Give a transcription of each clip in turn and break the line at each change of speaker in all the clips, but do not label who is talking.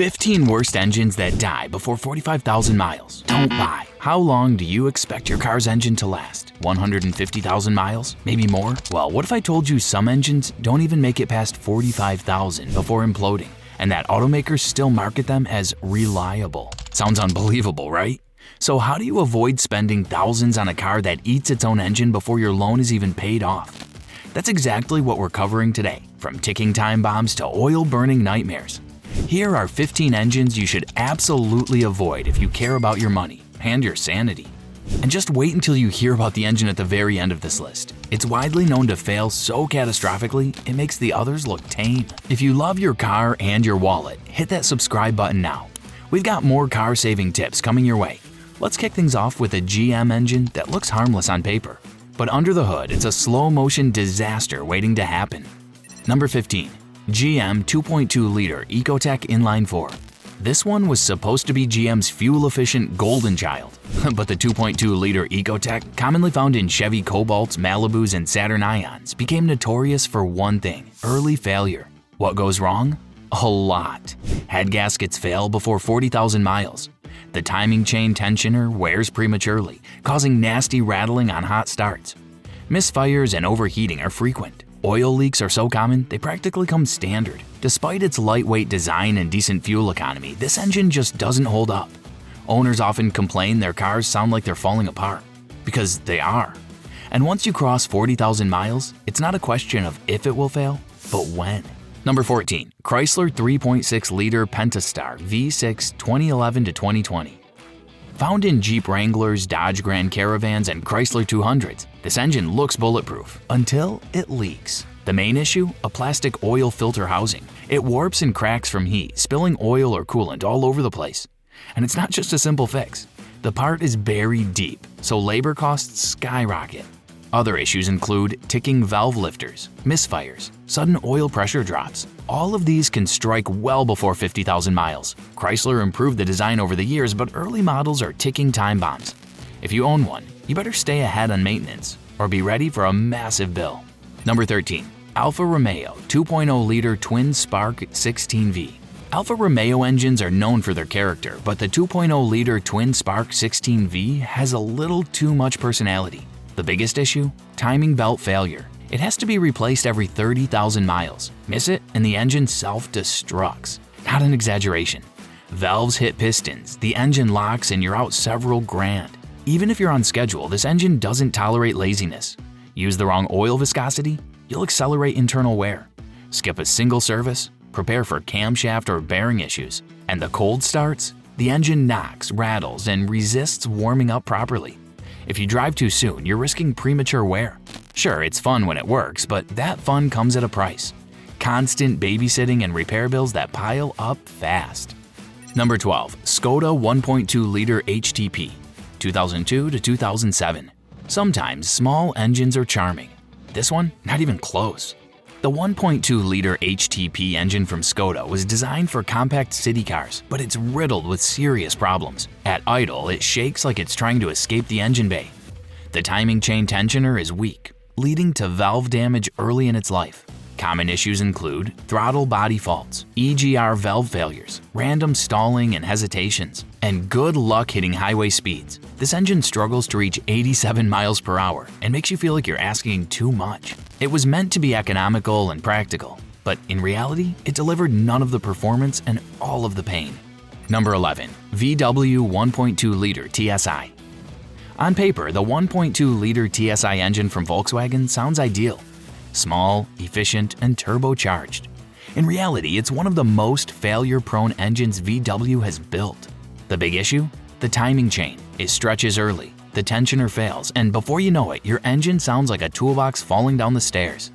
15 worst engines that die before 45,000 miles. Don't buy. How long do you expect your car's engine to last? 150,000 miles? Maybe more? Well, what if I told you some engines don't even make it past 45,000 before imploding, and that automakers still market them as reliable? Sounds unbelievable, right? So how do you avoid spending thousands on a car that eats its own engine before your loan is even paid off? That's exactly what we're covering today, from ticking time bombs to oil-burning nightmares. Here are 15 engines you should absolutely avoid if you care about your money and your sanity. And just wait until you hear about the engine at the very end of this list. It's widely known to fail so catastrophically, it makes the others look tame. If you love your car and your wallet, hit that subscribe button now. We've got more car-saving tips coming your way. Let's kick things off with a GM engine that looks harmless on paper, but under the hood, it's a slow-motion disaster waiting to happen. Number 15. GM 2.2-liter Ecotec Inline-4. This one was supposed to be GM's fuel-efficient golden child, but the 2.2-liter Ecotec, commonly found in Chevy Cobalts, Malibus, and Saturn Ions, became notorious for one thing: early failure. What goes wrong? A lot. Head gaskets fail before 40,000 miles. The timing chain tensioner wears prematurely, causing nasty rattling on hot starts. Misfires and overheating are frequent. Oil leaks are so common, they practically come standard. Despite its lightweight design and decent fuel economy, this engine just doesn't hold up. Owners often complain their cars sound like they're falling apart, because they are. And once you cross 40,000 miles, it's not a question of if it will fail, but when. Number 14. Chrysler 3.6-liter Pentastar V6 2011 to 2020. Found in Jeep Wranglers, Dodge Grand Caravans, and Chrysler 200s, this engine looks bulletproof until it leaks. The main issue? A plastic oil filter housing. It warps and cracks from heat, spilling oil or coolant all over the place. And it's not just a simple fix. The part is buried deep, so labor costs skyrocket. Other issues include ticking valve lifters, misfires, sudden oil pressure drops. All of these can strike well before 50,000 miles. Chrysler improved the design over the years, but early models are ticking time bombs. If you own one, you better stay ahead on maintenance or be ready for a massive bill. Number 13. Alfa Romeo 2.0-liter Twin-Spark 16V. Alfa Romeo engines are known for their character, but the 2.0-liter Twin-Spark 16V has a little too much personality. The biggest issue? Timing belt failure. It has to be replaced every 30,000 miles. Miss it and the engine self-destructs. Not an exaggeration. Valves hit pistons, the engine locks, and you're out several grand. Even if you're on schedule, this engine doesn't tolerate laziness. Use the wrong oil viscosity, you'll accelerate internal wear. Skip a single service, prepare for camshaft or bearing issues. And the cold starts? The engine knocks, rattles, and resists warming up properly. If you drive too soon, you're risking premature wear. Sure, it's fun when it works, but that fun comes at a price. Constant babysitting and repair bills that pile up fast. Number 12. Skoda 1.2-liter HTP, 2002 to 2007. Sometimes small engines are charming. This one, not even close. The 1.2-liter HTP engine from Skoda was designed for compact city cars, but it's riddled with serious problems. At idle, it shakes like it's trying to escape the engine bay. The timing chain tensioner is weak, leading to valve damage early in its life. Common issues include throttle body faults, EGR valve failures, random stalling and hesitations, and good luck hitting highway speeds. This engine struggles to reach 87 miles per hour and makes you feel like you're asking too much. It was meant to be economical and practical, but in reality, it delivered none of the performance and all of the pain. Number 11. VW 1.2-liter TSI. On paper, the 1.2-liter TSI engine from Volkswagen sounds ideal. Small, efficient, and turbocharged. In reality, it's one of the most failure-prone engines VW has built. The big issue? The timing chain. It stretches early, the tensioner fails, and before you know it, your engine sounds like a toolbox falling down the stairs.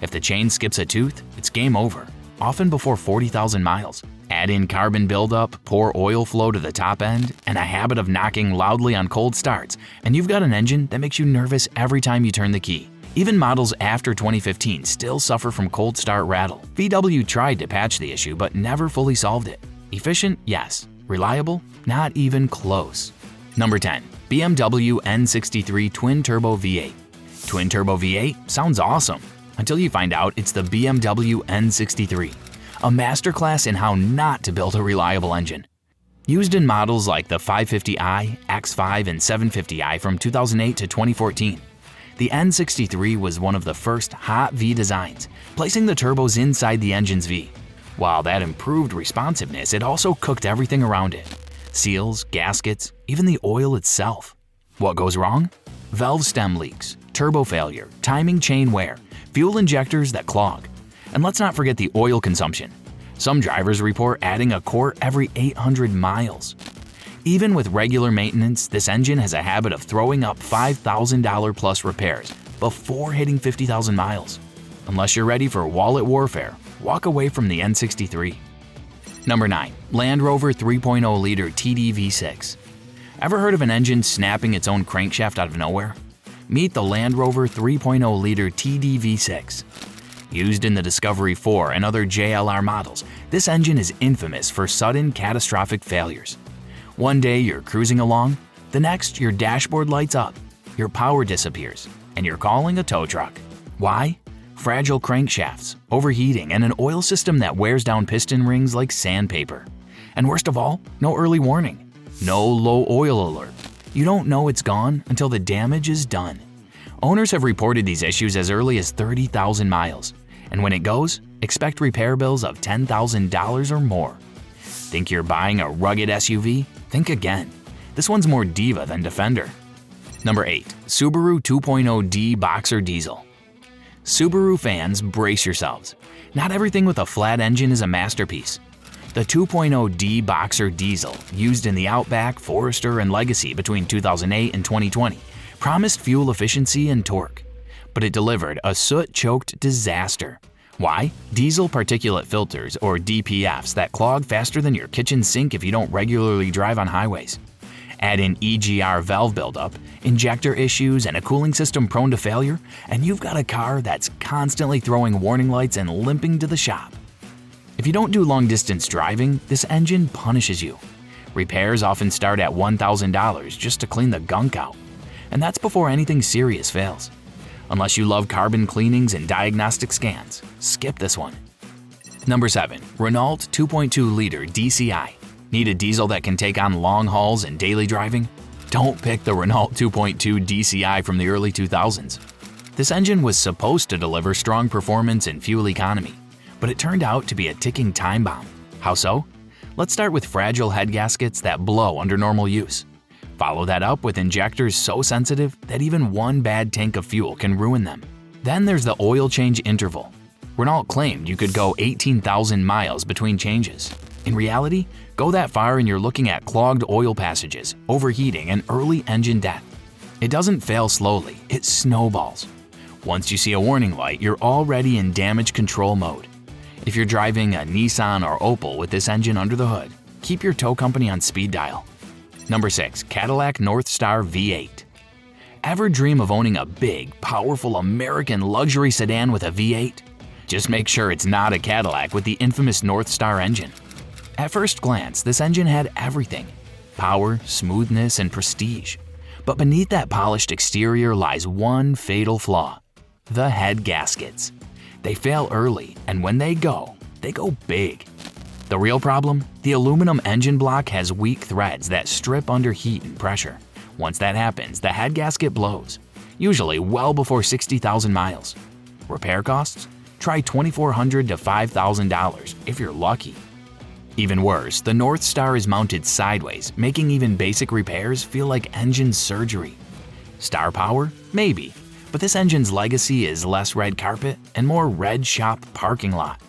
If the chain skips a tooth, it's game over, often before 40,000 miles. Add in carbon buildup, poor oil flow to the top end, and a habit of knocking loudly on cold starts, and you've got an engine that makes you nervous every time you turn the key. Even models after 2015 still suffer from cold start rattle. VW tried to patch the issue but never fully solved it. Efficient? Yes. Reliable? Not even close. Number 10. BMW N63 Twin-Turbo V8. Twin-Turbo V8 sounds awesome, until you find out it's the BMW N63. a masterclass in how not to build a reliable engine. Used in models like the 550i, X5, and 750i from 2008 to 2014, the N63 was one of the first hot V designs, placing the turbos inside the engine's V. While that improved responsiveness, it also cooked everything around it: seals, gaskets, even the oil itself. What goes wrong? Valve stem leaks, turbo failure, timing chain wear, fuel injectors that clog. And let's not forget the oil consumption. Some drivers report adding a quart every 800 miles. Even with regular maintenance, this engine has a habit of throwing up $5,000 plus repairs before hitting 50,000 miles. Unless you're ready for wallet warfare, walk away from the N63. Number 9. Land Rover 3.0-liter TD V6. Ever heard of an engine snapping its own crankshaft out of nowhere? Meet the Land Rover 3.0-liter TD V6. Used in the Discovery 4 and other JLR models, this engine is infamous for sudden catastrophic failures. One day you're cruising along, the next your dashboard lights up, your power disappears, and you're calling a tow truck. Why? Fragile crankshafts, overheating, and an oil system that wears down piston rings like sandpaper. And worst of all, no early warning, no low oil alert. You don't know it's gone until the damage is done. Owners have reported these issues as early as 30,000 miles. And when it goes, expect repair bills of $10,000 or more. Think you're buying a rugged SUV? Think again. This one's more diva than Defender. Number 8. Subaru 2.0D Boxer Diesel. Subaru fans, brace yourselves. Not everything with a flat engine is a masterpiece. The 2.0D Boxer Diesel, used in the Outback, Forester, and Legacy between 2008 and 2020, promised fuel efficiency and torque. But it delivered a soot-choked disaster. Why? Diesel particulate filters, or DPFs, that clog faster than your kitchen sink if you don't regularly drive on highways. Add in EGR valve buildup, injector issues, and a cooling system prone to failure, and you've got a car that's constantly throwing warning lights and limping to the shop. If you don't do long-distance driving, this engine punishes you. Repairs often start at $1,000 just to clean the gunk out. And that's before anything serious fails. Unless you love carbon cleanings and diagnostic scans, skip this one. Number 7. Renault 2.2-liter DCI. Need a diesel that can take on long hauls and daily driving? Don't pick the Renault 2.2 DCI from the early 2000s. This engine was supposed to deliver strong performance and fuel economy, but it turned out to be a ticking time bomb. How so? Let's start with fragile head gaskets that blow under normal use. Follow that up with injectors so sensitive that even one bad tank of fuel can ruin them. Then there's the oil change interval. Renault claimed you could go 18,000 miles between changes. In reality, go that far and you're looking at clogged oil passages, overheating, and early engine death. It doesn't fail slowly, it snowballs. Once you see a warning light, you're already in damage control mode. If you're driving a Nissan or Opel with this engine under the hood, keep your tow company on speed dial. Number 6. Cadillac Northstar V8. Ever dream of owning a big, powerful American luxury sedan with a V8? Just make sure it's not a Cadillac with the infamous Northstar engine. At first glance, this engine had everything: power, smoothness, and prestige. But beneath that polished exterior lies one fatal flaw: the head gaskets. They fail early, and when they go big. The real problem? The aluminum engine block has weak threads that strip under heat and pressure. Once that happens, the head gasket blows, usually well before 60,000 miles. Repair costs? Try $2,400 to $5,000 if you're lucky. Even worse, the Northstar is mounted sideways, making even basic repairs feel like engine surgery. Star power? Maybe, but this engine's legacy is less red carpet and more red shop parking lot.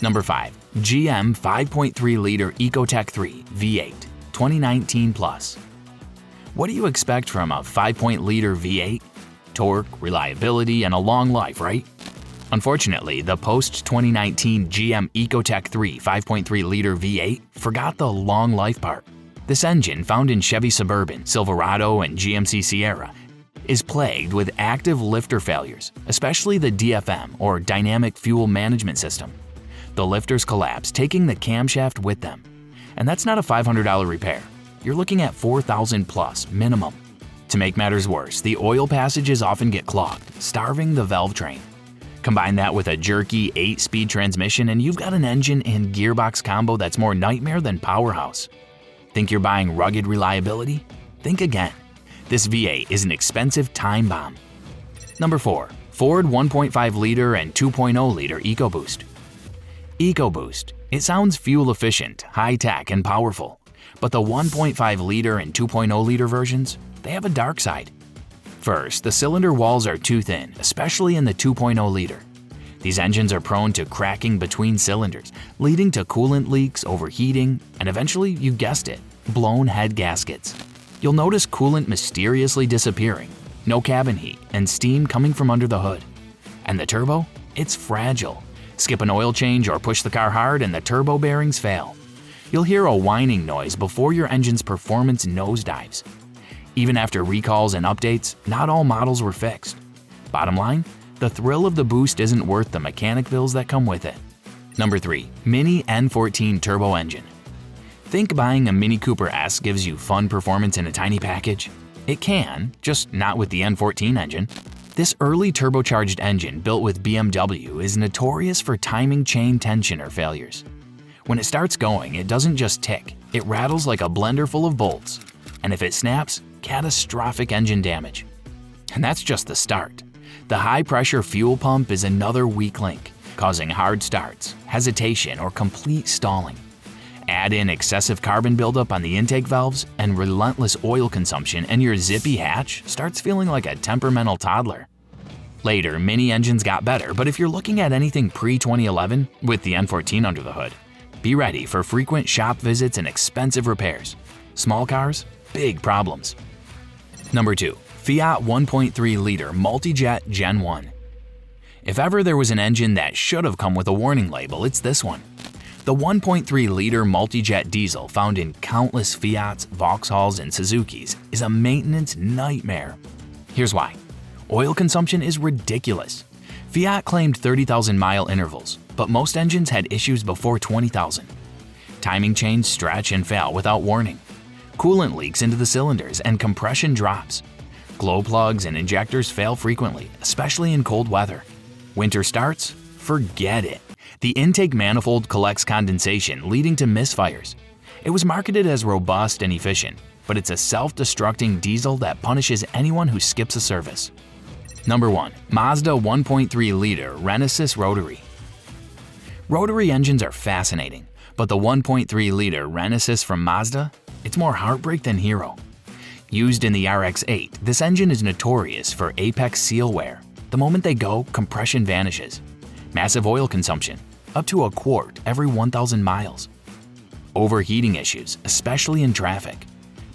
Number 5. GM 5.3-liter Ecotec 3 V8 2019 Plus. What do you expect from a 5.0-liter V8? Torque, reliability, and a long life, right? Unfortunately, the post-2019 GM Ecotec 3 5.3-liter V8 forgot the long life part. This engine, found in Chevy Suburban, Silverado, and GMC Sierra, is plagued with active lifter failures, especially the DFM, or Dynamic Fuel Management System. The lifters collapse, taking the camshaft with them. And that's not a $500 repair. You're looking at $4,000 plus minimum. To make matters worse, the oil passages often get clogged, starving the valve train. Combine that with a jerky 8-speed transmission and you've got an engine and gearbox combo that's more nightmare than powerhouse. Think you're buying rugged reliability? Think again. This V8 is an expensive time bomb. Number 4. Ford 1.5-liter and 2.0-liter EcoBoost. EcoBoost. It sounds fuel-efficient, high-tech, and powerful. But the 1.5-liter and 2.0-liter versions, they have a dark side. First, the cylinder walls are too thin, especially in the 2.0-liter. These engines are prone to cracking between cylinders, leading to coolant leaks, overheating, and eventually, you guessed it, blown head gaskets. You'll notice coolant mysteriously disappearing, no cabin heat, and steam coming from under the hood. And the turbo? It's fragile. Skip an oil change or push the car hard and the turbo bearings fail. You'll hear a whining noise before your engine's performance nosedives. Even after recalls and updates, not all models were fixed. Bottom line, the thrill of the boost isn't worth the mechanic bills that come with it. Number 3. Mini N14 Turbo Engine. Think buying a Mini Cooper S gives you fun performance in a tiny package? It can, just not with the N14 engine. This early turbocharged engine built with BMW is notorious for timing chain tensioner failures. When it starts going, it doesn't just tick, it rattles like a blender full of bolts. And if it snaps, catastrophic engine damage. And that's just the start. The high-pressure fuel pump is another weak link, causing hard starts, hesitation, or complete stalling. Add in excessive carbon buildup on the intake valves and relentless oil consumption and your zippy hatch starts feeling like a temperamental toddler. Later, Mini engines got better, but if you're looking at anything pre-2011 with the N14 under the hood, be ready for frequent shop visits and expensive repairs. Small cars, big problems. Number 2. Fiat 1.3-liter Multijet Gen 1. If ever there was an engine that should have come with a warning label, it's this one. The 1.3-liter Multijet diesel found in countless Fiats, Vauxhalls, and Suzukis is a maintenance nightmare. Here's why. Oil consumption is ridiculous. Fiat claimed 30,000-mile intervals, but most engines had issues before 20,000. Timing chains stretch and fail without warning. Coolant leaks into the cylinders and compression drops. Glow plugs and injectors fail frequently, especially in cold weather. Winter starts? Forget it. The intake manifold collects condensation, leading to misfires. It was marketed as robust and efficient, but it's a self-destructing diesel that punishes anyone who skips a service. Number 1. Mazda 1.3-liter Renesis Rotary. Rotary engines are fascinating, but the 1.3-liter Renesis from Mazda? It's more heartbreak than hero. Used in the RX-8, this engine is notorious for apex seal wear. The moment they go, compression vanishes. Massive oil consumption, up to a quart every 1,000 miles. Overheating issues, especially in traffic.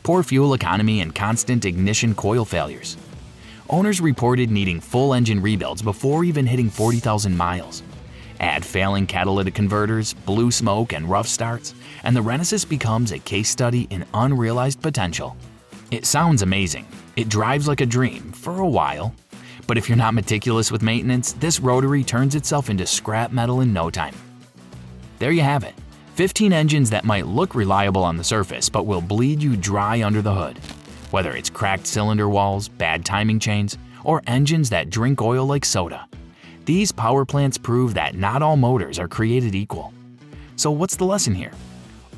Poor fuel economy and constant ignition coil failures. Owners reported needing full engine rebuilds before even hitting 40,000 miles. Add failing catalytic converters, blue smoke, and rough starts, and the Renesis becomes a case study in unrealized potential. It sounds amazing. It drives like a dream for a while. But if you're not meticulous with maintenance, this Rotary turns itself into scrap metal in no time. There you have it. 15 engines that might look reliable on the surface but will bleed you dry under the hood. Whether it's cracked cylinder walls, bad timing chains, or engines that drink oil like soda. These power plants prove that not all motors are created equal. So what's the lesson here?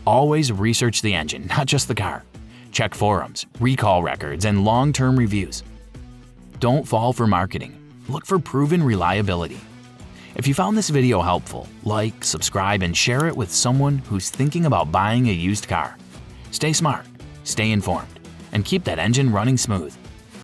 Always research the engine, not just the car. Check forums, recall records, and long-term reviews. Don't fall for marketing. Look for proven reliability. If you found this video helpful, like, subscribe, and share it with someone who's thinking about buying a used car. Stay smart, stay informed, and keep that engine running smooth.